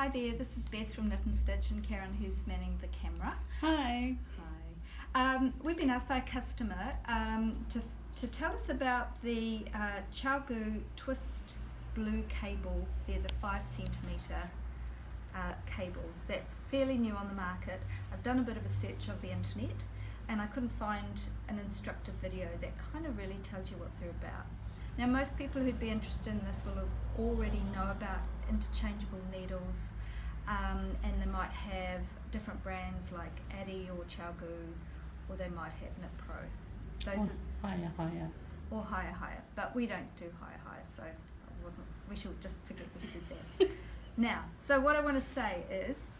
Hi there, this is Beth from Knit and Stitch and Karen who's manning the camera. Hi. Hi. We've been asked by a customer to tell us about the ChiaoGoo twist blue cable. They're the 5 centimetre cables. That's fairly new on the market. I've done a bit of a search of the internet and I couldn't find an instructive video that kind of really tells you what they're about. Now most people who'd be interested in this will have already know about interchangeable needles, and they might have different brands like Addy or ChiaoGoo, or they might have Knit Pro. Those are higher. Or higher, but we don't do higher, so we should just forget we said that. Now, so what I want to say is,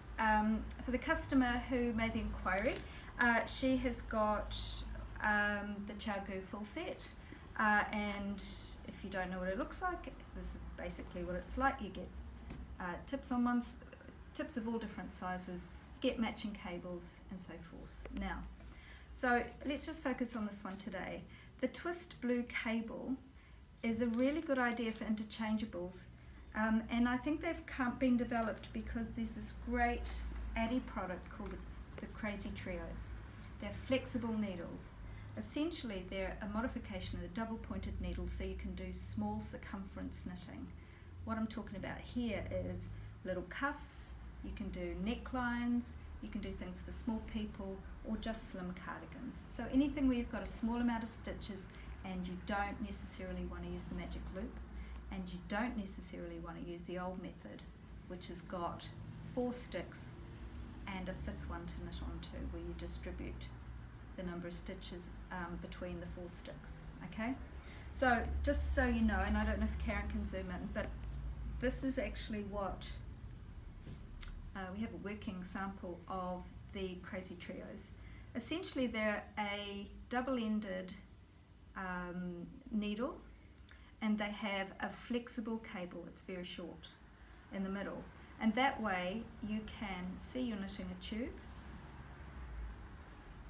for the customer who made the inquiry, she has got the ChiaoGoo full set, and if you don't know what it looks like, this is basically what it's like. You get tips of all different sizes, get matching cables and so forth. Now, so let's just focus on this one today. The twist blue cable is a really good idea for interchangeables, and I think they've been developed because there's this great Addy product called the Crazy Trios. They're flexible needles. Essentially they're a modification of the double pointed needle, so you can do small circumference knitting. What I'm talking about here is little cuffs, you can do necklines, you can do things for small people or just slim cardigans. So anything where you've got a small amount of stitches and you don't necessarily want to use the magic loop, and you don't necessarily want to use the old method, which has got 4 sticks and a 5th one to knit onto, where you distribute the number of stitches between the 4 sticks. Okay, so just so you know, and I don't know if Karen can zoom in, but this is actually what we have a working sample of the Crazy Trios. Essentially they're a double-ended needle, and they have a flexible cable. It's very short in the middle, and that way you can see you're knitting a tube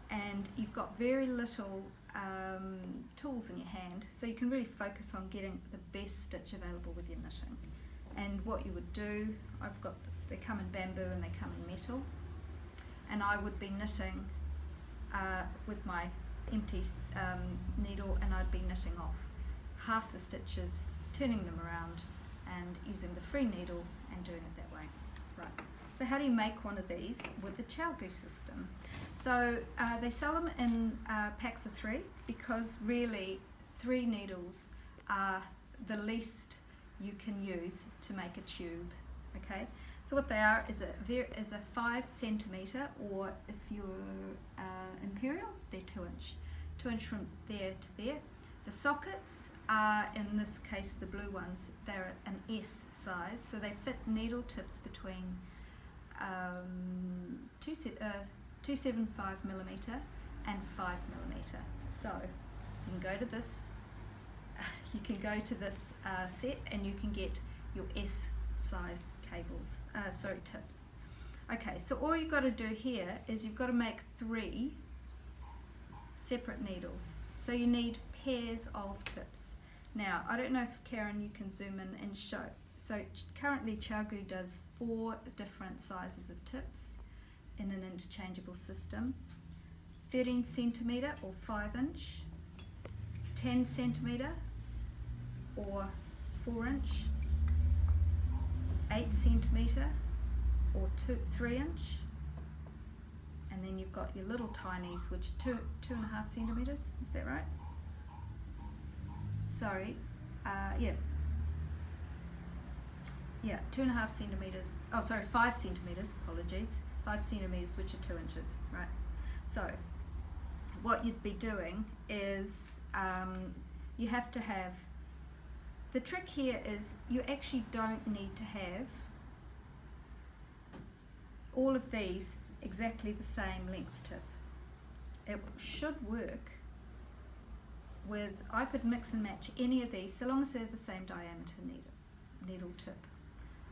and you've got very little tools in your hand, so you can really focus on getting the best stitch available with your knitting. And what you would do, they come in bamboo and they come in metal, and I would be knitting with my empty needle, and I'd be knitting off half the stitches, turning them around and using the free needle and doing it that way. Right. So how do you make one of these with the ChiaoGoo system? So they sell them in packs of 3, because really 3 needles are the least you can use to make a tube. Okay, so what they are is a 5 centimetre, or if you're imperial, they're 2 inch. 2 inch from there to there. The sockets are, in this case the blue ones, they're an S size, so they fit needle tips between 275 millimetre and 5 millimetre. So you can go to this set and you can get your S size cables, tips. Okay, so all you've got to do here is you've got to make 3 separate needles. So you need pairs of tips. Now, I don't know if Karen, you can zoom in and show. So currently ChiaoGoo does 4 different sizes of tips in an interchangeable system: 13 centimetre or 5 inch, 10 centimetre or 4 inch, 8 centimetre or 3 inch, and then you've got your little tinies, which are 2.5 centimetres. Is that right? Sorry, yeah, 2.5 centimetres. Oh, sorry, 5 centimetres. Apologies, 5 centimetres, which are 2 inches. Right. So, what you'd be doing is you have to have. The trick here is you actually don't need to have all of these exactly the same length tip. It should work with, I could mix and match any of these so long as they're the same diameter needle tip.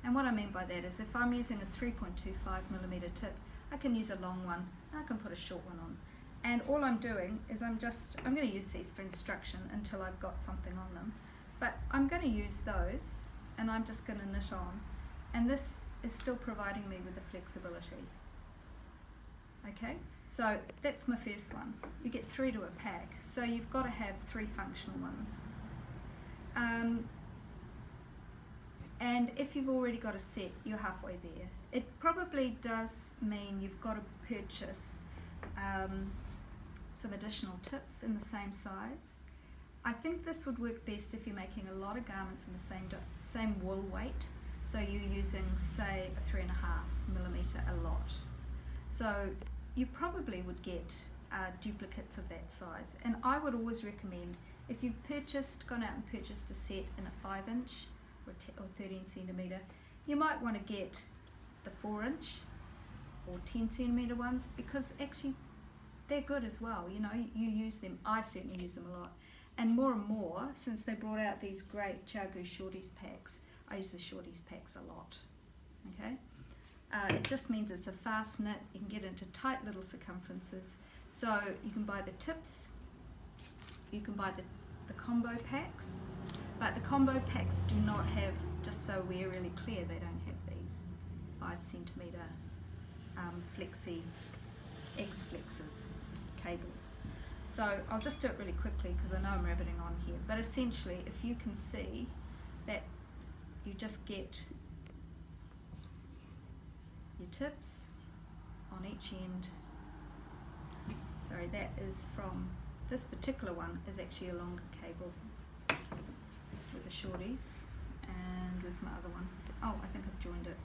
And what I mean by that is, if I'm using a 3.25 millimetre tip, I can use a long one and I can put a short one on. And all I'm doing is I'm going to use these for instruction until I've got something on them. But I'm going to use those and I'm just going to knit on. And this is still providing me with the flexibility. Okay, so that's my first one. You get 3 to a pack, so you've got to have 3 functional ones. And if you've already got a set, you're halfway there. It probably does mean you've got to purchase some additional tips in the same size. I think this would work best if you're making a lot of garments in the same wool weight. So you're using, say, a 3.5 millimeter a lot. So you probably would get duplicates of that size. And I would always recommend, if you've gone out and purchased a set in a 5-inch or 13 centimeter, you might want to get the 4-inch or 10 centimeter ones, because actually they're good as well. You know, you use them. I certainly use them a lot. And more, since they brought out these great ChiaoGoo shorties packs, I use the shorties packs a lot. Okay, it just means it's a fast knit. You can get into tight little circumferences. So you can buy the tips. You can buy the combo packs, but the combo packs do not have, just so we're really clear, they don't have these 5 centimeter flexi X-flexes cables. So I'll just do it really quickly because I know I'm rabbiting on here, but essentially if you can see that you just get your tips on each end. Sorry, that is from, this particular one is actually a longer cable with the shorties. And where's my other one? Oh, I think I've joined it.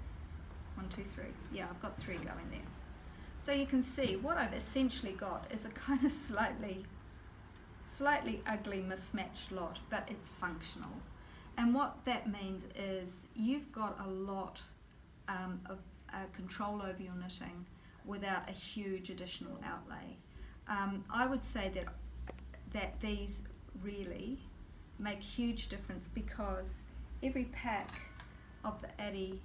1, 2, 3. Yeah, I've got 3 going there. So you can see what I've essentially got is a kind of slightly ugly mismatched lot, but it's functional. And what that means is you've got a lot of control over your knitting without a huge additional outlay. I would say that these really make huge difference, because every pack of the Addy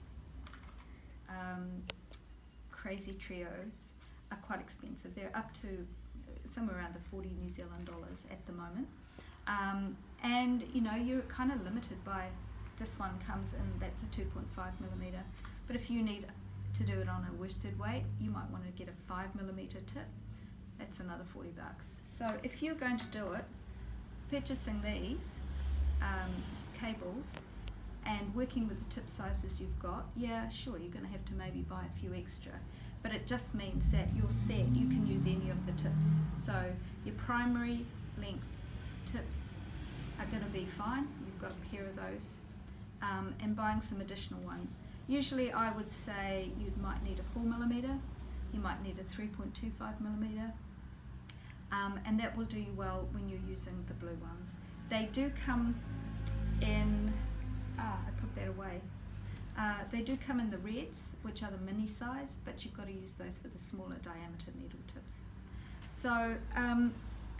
Crazy Trios are quite expensive. They're up to somewhere around the 40 New Zealand dollars at the moment. And you know, you're kind of limited by, this one comes in, that's a 2.5 millimeter. But if you need to do it on a worsted weight, you might want to get a 5 millimeter tip. That's another $40. So if you're going to do it, purchasing these cables and working with the tip sizes you've got, yeah, sure, you're going to have to maybe buy a few extra. But it just means that your set, you can use any of the tips. So your primary length tips are going to be fine. You've got a pair of those. And buying some additional ones. Usually I would say you might need a 4 millimeter, you might need a 3.25 millimeter, and that will do you well when you're using the blue ones. They do come in, I put that away. They do come in the reds, which are the mini size, but you've got to use those for the smaller diameter needle tips. So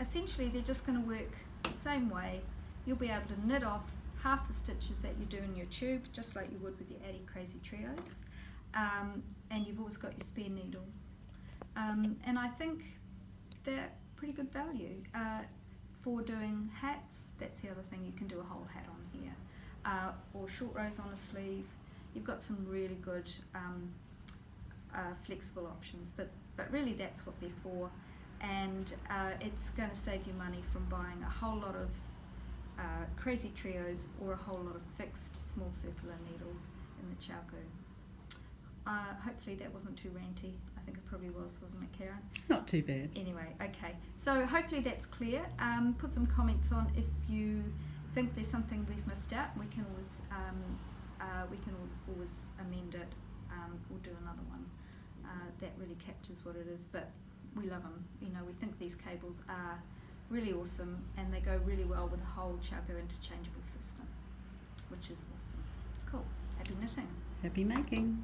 essentially they're just going to work the same way. You'll be able to knit off half the stitches that you do in your tube, just like you would with your Addy Crazy Trios, and you've always got your spare needle. And I think they're pretty good value. For doing hats, that's the other thing, you can do a whole hat on here, or short rows on a sleeve. You've got some really good flexible options, but really that's what they're for, and it's going to save you money from buying a whole lot of Crazy Trios or a whole lot of fixed small circular needles in the ChiaoGoo. Hopefully that wasn't too ranty. I think it probably was, wasn't it, Karen? Not too bad. Anyway, okay. So hopefully that's clear. Put some comments on if you think there's something we've missed out. We can always amend it or do another one that really captures what it is. But we love them. You know, we think these cables are really awesome, and they go really well with the whole ChiaoGoo interchangeable system, which is awesome. Cool. Happy knitting. Happy making.